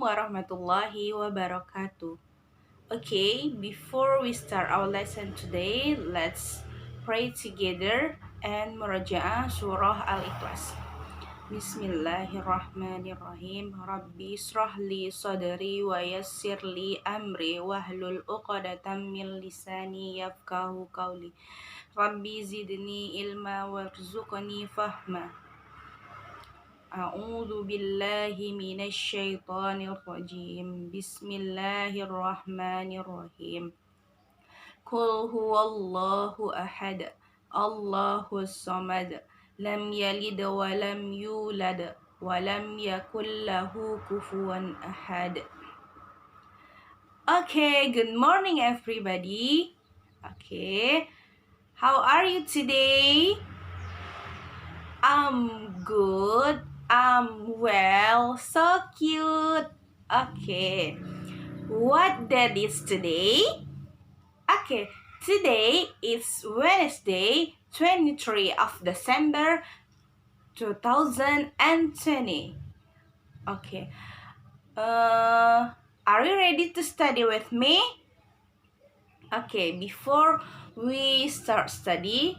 warahmatullahi wabarakatuh. Okay, before we start our lesson today, let's pray together and murajaah surah Al-Ikhlas. Bismillahirrahmanirrahim. Rabbi israh li sadri wa yassir li amri wahlul 'uqdatam min lisani yafqahu qawli. Rabbi zidni ilma warzuqni fahma. A'udzu billahi minasy syaithanir rajim. Bismillahirrahmanirrahim. Qul huwallahu ahad. Allahus samad. Lam yalid wa lam yulad wa lam yakul lahu kufuwan ahad. Okay, good morning everybody. Okay. How are you today? I'm good. I'm well. So cute. Okay. What date is today? Okay. Today is Wednesday, 23 of December 2020. Okay. Are you ready to study with me? Okay, before we start study,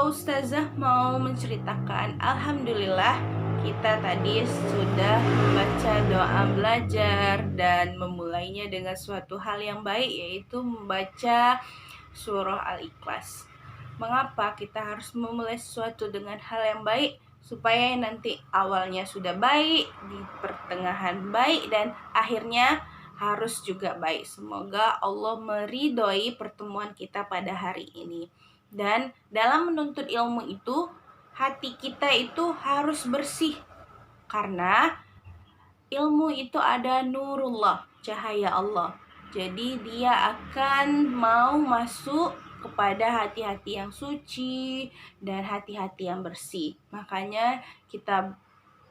Ustazah mau menceritakan, alhamdulillah kita tadi sudah membaca doa belajar dan memulainya dengan suatu hal yang baik, yaitu membaca surah Al-Ikhlas. Mengapa kita harus memulai sesuatu dengan hal yang baik? Supaya nanti awalnya sudah baik, di pertengahan baik, dan akhirnya harus juga baik. Semoga Allah meridhoi pertemuan kita pada hari ini. Dan dalam menuntut ilmu itu, hati kita itu harus bersih. Karena ilmu itu ada nurullah, cahaya Allah. Jadi dia akan mau masuk kepada hati-hati yang suci dan hati-hati yang bersih. Makanya kita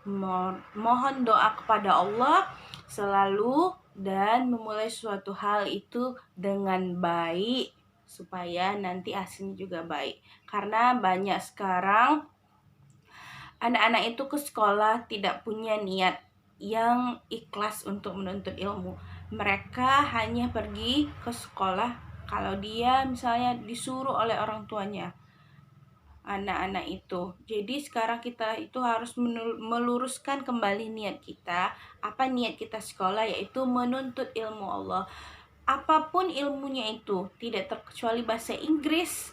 mohon doa kepada Allah selalu dan memulai suatu hal itu dengan baik, supaya nanti hasilnya juga baik. Karena banyak sekarang anak-anak itu ke sekolah tidak punya niat yang ikhlas untuk menuntut ilmu. Mereka hanya pergi ke sekolah kalau dia misalnya disuruh oleh orang tuanya, anak-anak itu. Jadi sekarang kita itu harus meluruskan kembali niat kita. Apa niat kita sekolah? Yaitu menuntut ilmu Allah. Apapun ilmunya itu, tidak terkecuali bahasa Inggris,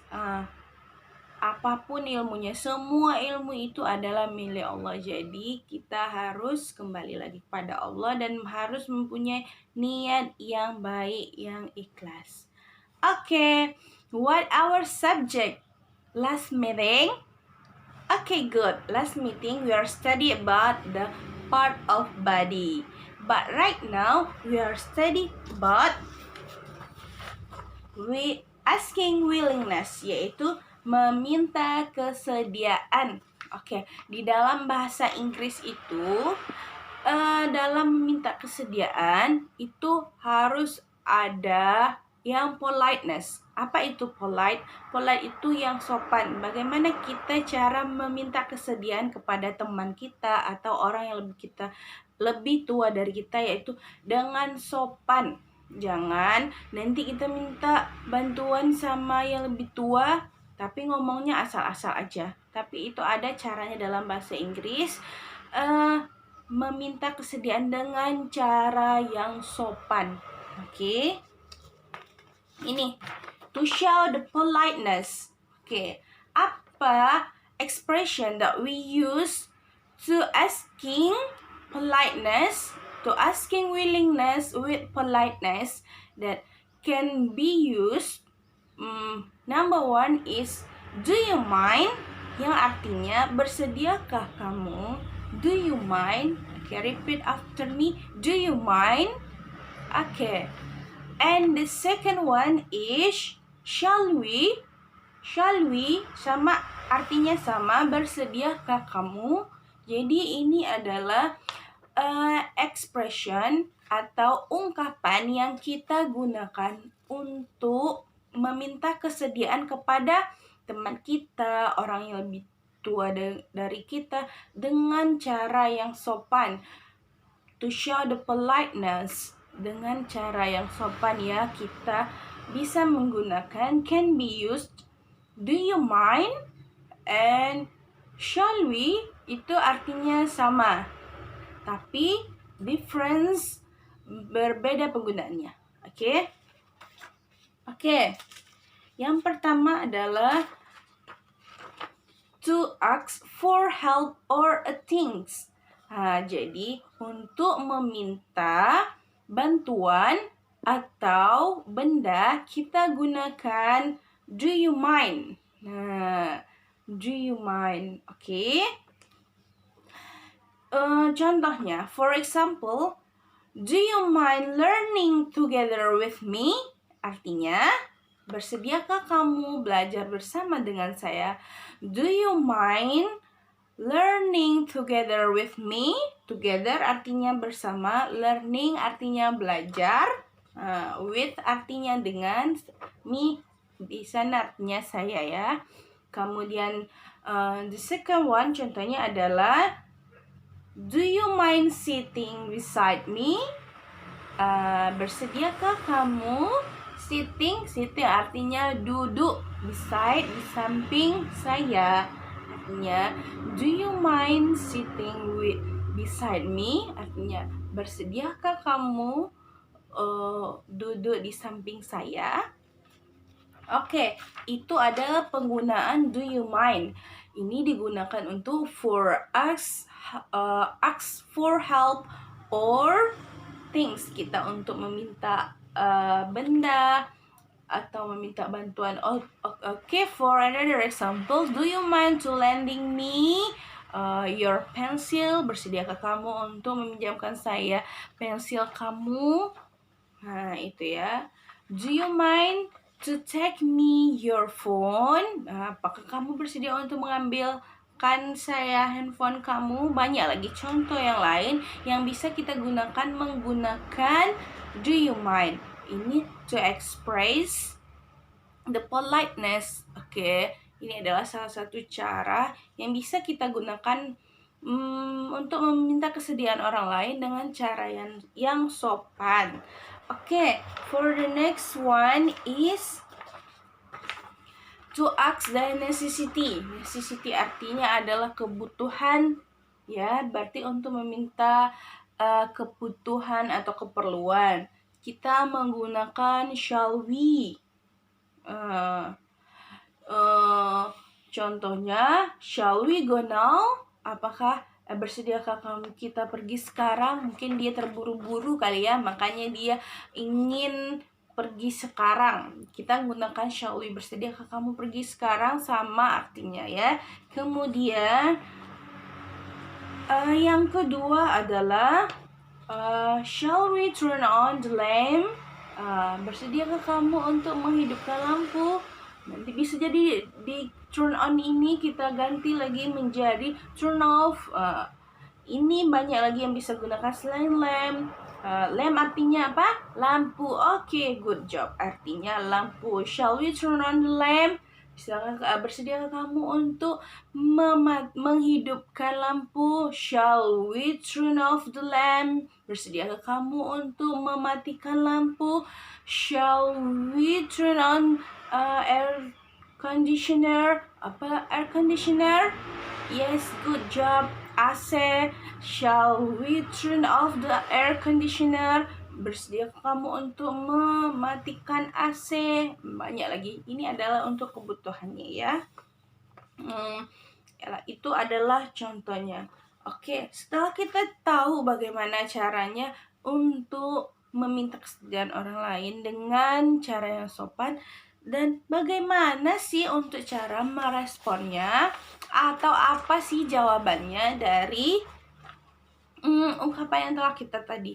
apapun ilmunya, semua ilmu itu adalah milik Allah. Jadi kita harus kembali lagi kepada Allah dan harus mempunyai niat yang baik, yang ikhlas. Okay, what our subject? Last meeting? Okay, good. Last meeting we are study about the part of body. But right now we are study about asking willingness, yaitu meminta kesediaan. Oke, di dalam bahasa Inggris itu dalam meminta kesediaan itu harus ada yang politeness. Apa itu polite? Polite itu yang sopan. Bagaimana kita cara meminta kesediaan kepada teman kita atau orang yang lebih tua dari kita, yaitu dengan sopan. Jangan nanti kita minta bantuan sama yang lebih tua tapi ngomongnya asal-asal aja. Tapi itu ada caranya dalam bahasa Inggris, meminta kesediaan dengan cara yang sopan. Oke. Ini to show the politeness. Oke. Apa expression that we use to asking politeness, to asking willingness with politeness that can be used? Number one is do you mind, yang artinya bersediakah kamu? Do you mind? Okay, repeat after me. Do you mind? Okay. And the second one is shall we? Shall we sama artinya sama, bersediakah kamu? Jadi ini adalah expression atau ungkapan yang kita gunakan untuk meminta kesediaan kepada teman kita, orang yang lebih tua dari kita, dengan cara yang sopan. to show the politeness, dengan cara yang sopan ya, kita bisa menggunakan can be used do you mind and shall we, itu artinya sama, tapi difference, berbeda penggunaannya. Oke. Yang pertama adalah to ask for help or a things. Jadi untuk meminta bantuan atau benda kita gunakan do you mind. Do you mind? Contohnya, for example, do you mind learning together with me? Artinya, bersediakah kamu belajar bersama dengan saya? Do you mind learning together with me? Together artinya bersama, learning artinya belajar, with artinya dengan, me di sana artinya saya ya. Kemudian the second one contohnya adalah do you mind sitting beside me? Bersediakah kamu sitting artinya duduk, beside di samping saya. Artinya do you mind sitting beside me? Artinya bersediakah kamu duduk di samping saya? Itu adalah penggunaan do you mind. Ini digunakan untuk ask for help or things, kita untuk meminta benda atau meminta bantuan. For another example, do you mind to lending me your pencil? Bersediakah kamu untuk meminjamkan saya pensil kamu? Itu ya. Do you mind to take me your phone? Apakah kamu bersedia untuk mengambilkan saya handphone kamu? Banyak lagi contoh yang lain yang bisa kita gunakan menggunakan do you mind. Ini to express the politeness. Ini adalah salah satu cara yang bisa kita gunakan untuk meminta kesediaan orang lain dengan cara yang sopan. For the next one is to ask the necessity. Necessity artinya adalah kebutuhan, ya, berarti untuk meminta kebutuhan atau keperluan. Kita menggunakan shall we. Contohnya, shall we go now? Apakah bersediakah kita pergi sekarang? Mungkin dia terburu-buru kali ya, makanya dia ingin pergi sekarang. Kita menggunakan shall we, bersediakah kamu pergi sekarang, sama artinya ya. Kemudian yang kedua adalah shall we turn on the lamp? Bersediakah kamu untuk menghidupkan lampu? Nanti bisa jadi di turn on ini kita ganti lagi menjadi turn off. Ini banyak lagi yang bisa gunakan selain lamp. Lamp artinya apa? Lampu. Good job. Artinya lampu. Shall we turn on the lamp? Bersediakah kamu untuk menghidupkan lampu? Shall we turn off the lamp? Bersediakah kamu untuk mematikan lampu? Shall we turn on air conditioner? Air conditioner? Yes, good job. AC. Shall we turn off the air conditioner? Bersediakah kamu untuk mematikan AC? Banyak lagi. Ini adalah untuk kebutuhannya ya. Itu adalah contohnya. Setelah kita tahu bagaimana caranya untuk meminta kesediaan orang lain dengan cara yang sopan, dan bagaimana sih untuk cara meresponnya, atau apa sih jawabannya dari ungkapan yang telah kita tadi.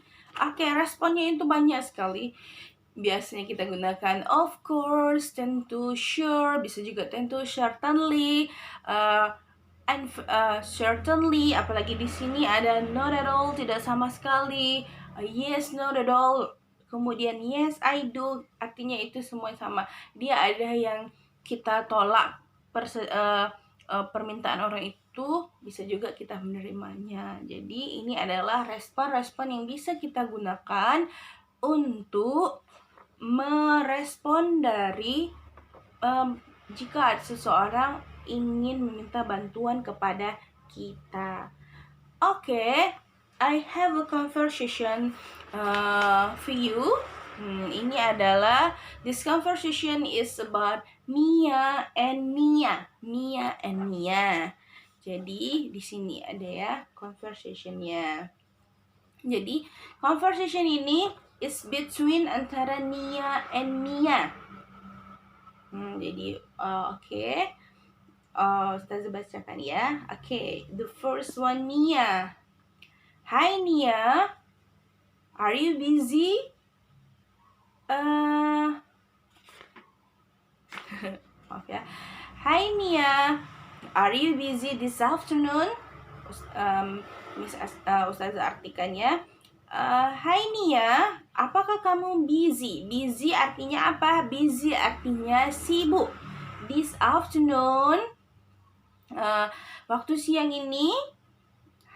Responnya itu banyak sekali. Biasanya kita gunakan of course, tentu, sure, bisa juga tentu, certainly, and certainly. Apalagi di sini ada not at all, tidak sama sekali, yes, not at all. Kemudian yes, I do, artinya itu semua sama. Dia ada yang kita tolak permintaan orang itu, bisa juga kita menerimanya. Jadi ini adalah respon-respon yang bisa kita gunakan untuk merespon dari jika seseorang ingin meminta bantuan kepada kita. Okay, I have a conversation for you. Ini adalah, this conversation is about Mia and Mia. Mia and Mia. Jadi di sini ada ya conversationnya. Jadi conversation ini is between antara Nia and Mia. Jadi okay. Ustazah bacakan ya. Okay, the first one, Nia. Hi Nia, are you busy? Maaf ya. Hi Nia, are you busy this afternoon? Ustazah artikannya. Hai Nia, apakah kamu busy? Busy artinya apa? Busy artinya sibuk. This afternoon, waktu siang ini.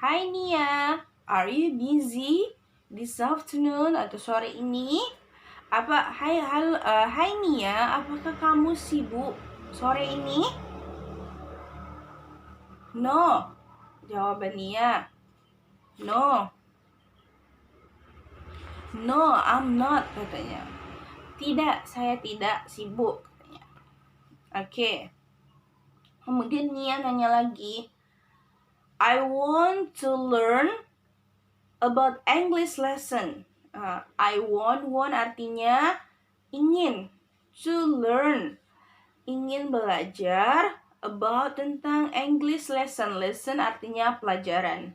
Hai Nia, are you busy this afternoon? Atau sore ini? Hai Nia, apakah kamu sibuk sore ini? No, jawaban Nia. No, I'm not, katanya. Tidak, saya tidak sibuk, katanya. Oke. Kemudian Nia nanya lagi, I want to learn about English lesson. I want artinya ingin. To learn, ingin belajar. About, tentang English lesson. Lesson artinya pelajaran.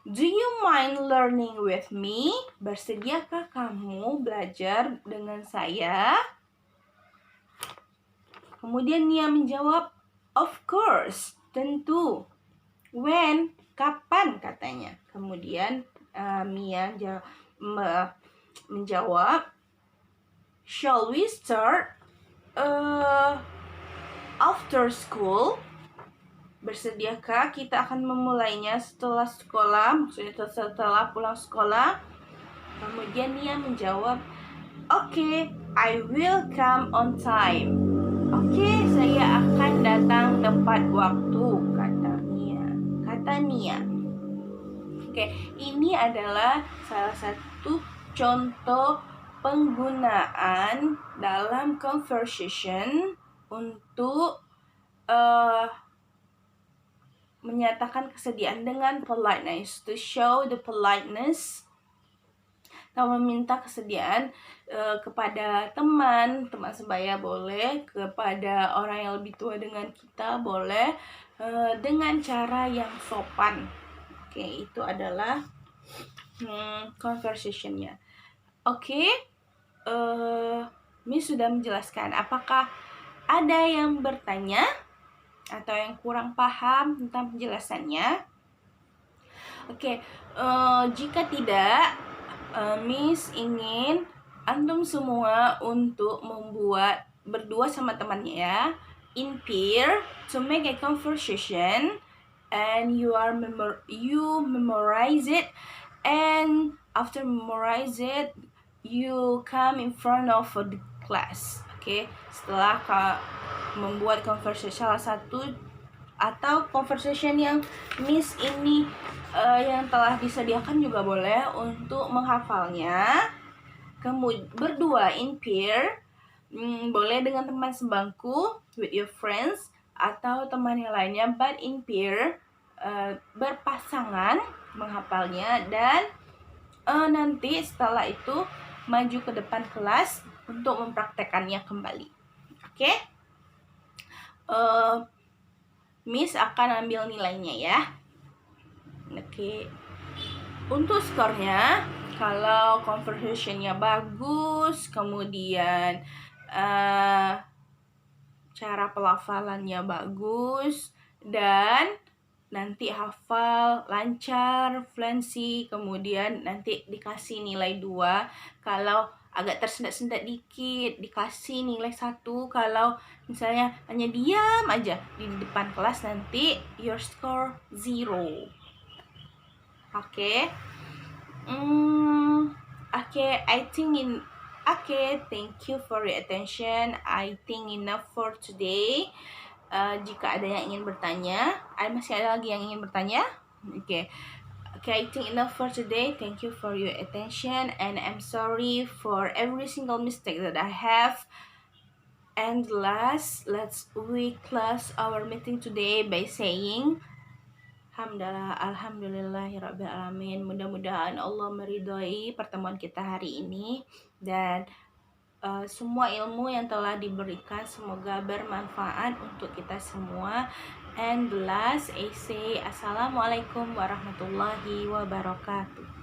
Do you mind learning with me? Bersediakah kamu belajar dengan saya? Kemudian Nia menjawab, of course, tentu. When, kapan, katanya. Kemudian Mia menjawab, shall we start after school? Bersediakah kita akan memulainya setelah sekolah, maksudnya setelah pulang sekolah? Kemudian Nia menjawab, okay, I will come on time. Oke, saya akan datang tepat waktu, kata Nia. Oke, ini adalah salah satu contoh penggunaan dalam conversation untuk menyatakan kesediaan dengan politeness, to show the politeness. Kita meminta kesediaan kepada teman sebaya boleh, kepada orang yang lebih tua dengan kita boleh, dengan cara yang sopan. Oke, itu adalah conversationnya. Oke, Miss sudah menjelaskan. Apakah ada yang bertanya atau yang kurang paham tentang penjelasannya? Oke, jika tidak, Miss ingin antum semua untuk berdua sama temannya ya, in pair, to make a conversation, and you memorize it, and after memorize it, you come in front of the class. Oke, setelah membuat conversation salah satu atau conversation yang Miss ini yang telah disediakan juga boleh untuk menghafalnya. Kemudian berdua in pair, boleh dengan teman sebangku, with your friends, atau teman yang lainnya, but in pair, berpasangan menghafalnya. Dan nanti setelah itu maju ke depan kelas untuk mempraktekannya kembali. Oke? Miss akan ambil nilainya ya. Oke. Untuk skornya, kalau conversationnya bagus, kemudian cara pelafalannya bagus, dan nanti hafal lancar, fluency, kemudian nanti dikasih nilai 2. Kalau agak tersendat-sendat dikit, dikasih nilai 1. Kalau misalnya hanya diam aja di depan kelas, nanti your score 0. Oke. Thank you for your attention. I think enough for today. Jika ada yang ingin bertanya, masih ada lagi yang ingin bertanya? Oke. Okay, I think enough for today. Thank you for your attention, and I'm sorry for every single mistake that I have. And last, we close our meeting today by saying Alhamdulillahirabbil alamin. Mudah-mudahan Allah meridhai pertemuan kita hari ini, dan semua ilmu yang telah diberikan semoga bermanfaat untuk kita semua. And last, I say Assalamualaikum warahmatullahi wabarakatuh.